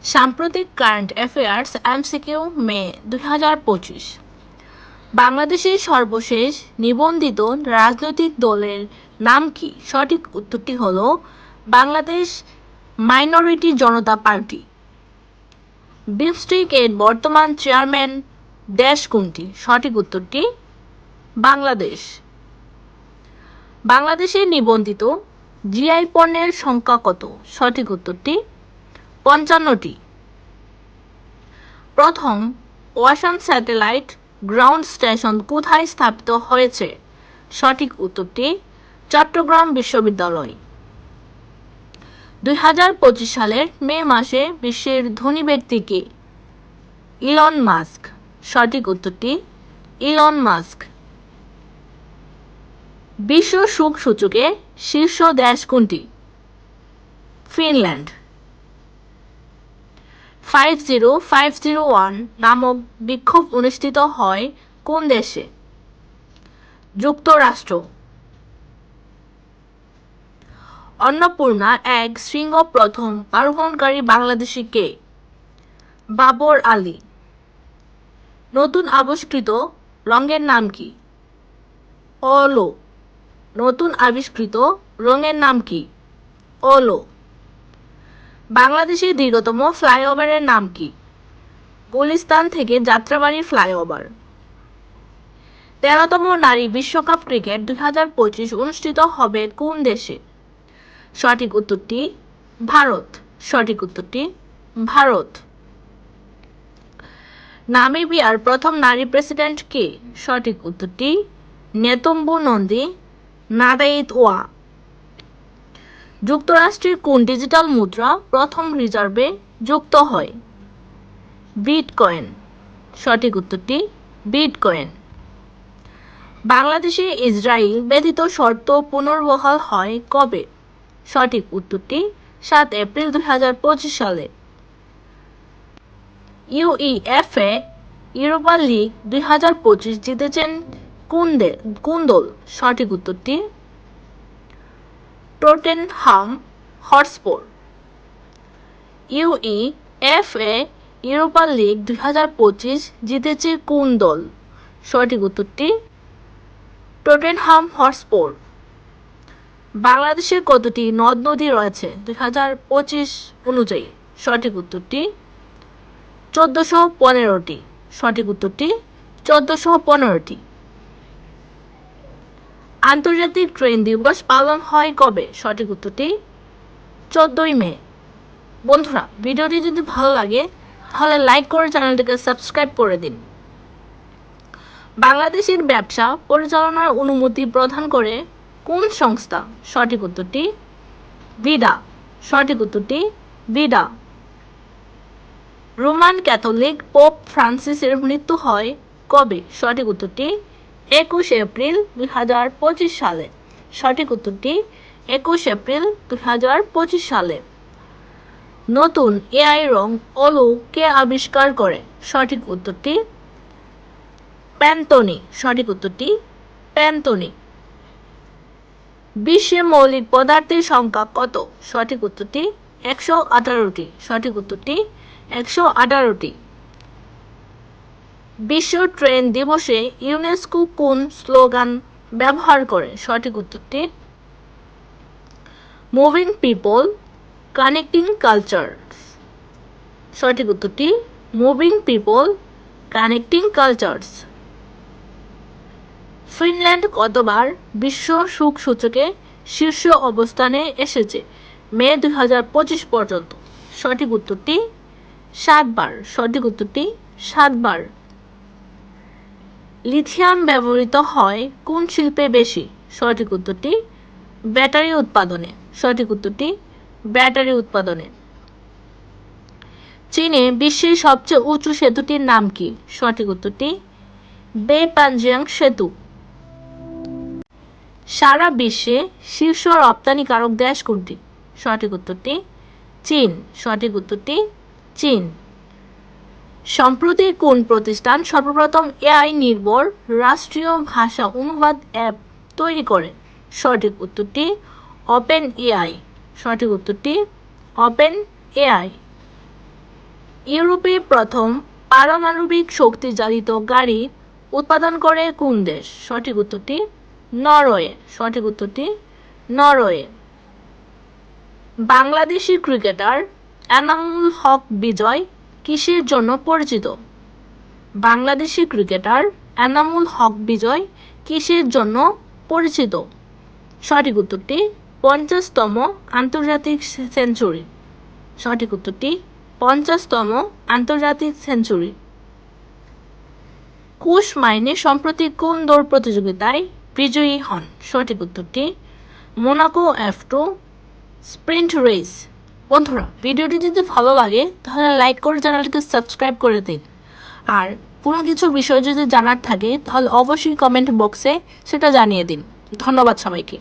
সাম্প্রতিক current affairs MCQ মে 2025। বাংলাদেশের সর্বশেষ নিবন্ধিত রাজনৈতিক দলের নাম কি? সঠিক উত্তরটি হল বাংলাদেশ মাইনরিটি জনতা পার্টি। বিমস্টেক এর বর্তমান চেয়ারম্যান দেশ কোনটি? সঠিক উত্তরটি বাংলাদেশ। বাংলাদেশের নিবন্ধিত জিআই পণ্যের সংখ্যা কত? সঠিক উত্তরটি 55টি। প্রথম ওয়াসান স্যাটেলাইট গ্রাউন্ড স্টেশন কোথায় স্থাপিত হয়েছে? সঠিক উত্তরটি চট্টগ্রাম বিশ্ববিদ্যালয়। 2025 সালের মে মাসে বিশ্বের ধনী ব্যক্তি কে? Elon Musk. সঠিক উত্তরটি ইলন মাস্ক। বিশ্ব সুখ সূচকে শীর্ষ দেশ কোনটি? ফিনল্যান্ড। 50501 নামক বিক্ষোভ অনুষ্ঠিত হয় কোন দেশে? যুক্তরাষ্ট্র। অন্নপূর্ণা এক শৃঙ্গ প্রথম আরোহণকারী বাংলাদেশি কে? বাবর আলী। নতুন আবিষ্কৃত রঙের নাম কি? ওলো। নতুন আবিষ্কৃত রঙের নাম কি? ওলো। বাংলাদেশের দীর্ঘতম ফ্লাইওভারের নাম কি? গুলিস্তান থেকে যাত্রাবাড়ী ফ্লাইওভার। 13তম নারী বিশ্বকাপ ক্রিকেট 2025 অনুষ্ঠিত হবে কোন দেশে? সঠিক উত্তরটি ভারত। সঠিক উত্তরটি ভারত। নামিবিয়ার প্রথম নারী প্রেসিডেন্ট কে? সঠিক উত্তরটি নেতম্বু নন্দী নাদাইতওয়া। যুক্তরাষ্ট্রের কোন ডিজিটাল মুদ্রা প্রথম রিজার্ভে যুক্ত হয়? বিটকয়েন। সঠিক উত্তরটি বিটকয়েন। বাংলাদেশে ইসরায়েল ব্যতীত শর্ত পুনর্বহাল হয় কবে? সঠিক উত্তরটি 7 এপ্রিল 2025 সালে। ইউইএফএ ইউরোপা লিগ 2025 জিতেছেন কোন দল? সঠিক উত্তরটি Tottenham Hotspur. UEFA Europa league 2025 জিতেছে কোন দল? সঠিক উত্তরটি টটেনহাম হটস্পার। বাংলাদেশে কতটি নদ নদী রয়েছে 2025 অনুযায়ী? সঠিক উত্তরটি 1415টি। সঠিক উত্তরটি 1415টি। আন্তর্জাতিক ট্রেন দিবস পালন হয় কবে? সঠিক উত্তরটি 14 মে। বন্ধুরা, ভিডিওটি যদি ভালো লাগে তাহলে লাইক করে চ্যানেলটিকে সাবস্ক্রাইব করে দিন। বাংলাদেশের ব্যবসা পরিচালনার অনুমতি প্রদান করে কোন সংস্থা? সঠিক উত্তরটি ভিডা। সঠিক উত্তরটি ভিডা। রোমান ক্যাথলিক পোপ ফ্রান্সিসের মৃত্যু হয় কবে? সঠিক উত্তরটি 21 এপ্রিল 2025 সালে। সঠিক উত্তরটি 21 এপ্রিল 2025 সালে। নতুন এআই রং ওলো কে আবিষ্কার করে? সঠিক উত্তরটি প্যান্টনি। সঠিক উত্তরটি প্যান্টনি। বিশ্বে মৌলিক পদার্থের সংখ্যা কত? সঠিক উত্তরটি 118টি। সঠিক উত্তরটি 118টি। বিশ্ব ট্রেন দিবসে ইউনেস্কো কোন স্লোগান ব্যবহার করে? সঠিক উত্তরটি মুভিং পিপল কানেক্টিং কালচারস। সঠিক উত্তরটি moving people connecting cultures. Finland কতবার বিশ্ব সুখ সূচকে শীর্ষ অবস্থানে এসেছে মে 2025 পর্যন্ত? সঠিক উত্তরটি 7 বার। সঠিক উত্তরটি 7 বার। লিথিয়াম ব্যবহৃত হয় কোন শিল্পে বেশি? সঠিক উত্তরটি ব্যাটারি উৎপাদনে। সঠিক উত্তরটি ব্যাটারি উৎপাদনে। চীনে বিশ্বের সবচেয়ে উঁচু সেতুটির নাম কি? সঠিক উত্তরটি বেইপানজিয়াং সেতু। সারা বিশ্বে শীর্ষ রপ্তানিকারক দেশ কোনটি? সঠিক উত্তরটি চীন। সঠিক উত্তরটি চীন। সম্প্রতি কোন প্রতিষ্ঠান সর্বপ্রথম এআই নির্ভর রাষ্ট্রীয় ভাষা অনুবাদ অ্যাপ তৈরি করে? সঠিক উত্তরটি ওপেন এআই। সঠিক উত্তরটি ওপেন এআই। ইউরোপে প্রথম পারমাণবিক শক্তিচালিত গাড়ি উৎপাদন করে কোন দেশ? সঠিক উত্তরটি নরওয়ে। সঠিক উত্তরটি নরওয়ে। বাংলাদেশি ক্রিকেটার এনামুল হক বিজয় কিসের জন্য পরিচিত? বাংলাদেশি ক্রিকেটার এনামুল হক বিজয় কিসের জন্য পরিচিত? সঠিক উত্তরটি 50তম আন্তর্জাতিক সেঞ্চুরি। সঠিক উত্তরটি 50তম আন্তর্জাতিক সেঞ্চুরি। কুশ মাইনে সম্প্রতি কোন দৌড় প্রতিযোগিতায় বিজয়ী হন? সঠিক উত্তরটি মোনাকো F2 স্প্রিন্ট রেস। বন্ধুরা, ভিডিওটি যদি ভালো লাগে তাহলে লাইক করে চ্যানেলটিকে সাবস্ক্রাইব করে দিন। আর কোনো কিছু বিষয় যদি জানার থাকে তাহলে অবশ্যই কমেন্ট বক্সে সেটা জানিয়ে দিন। ধন্যবাদ সবাইকে।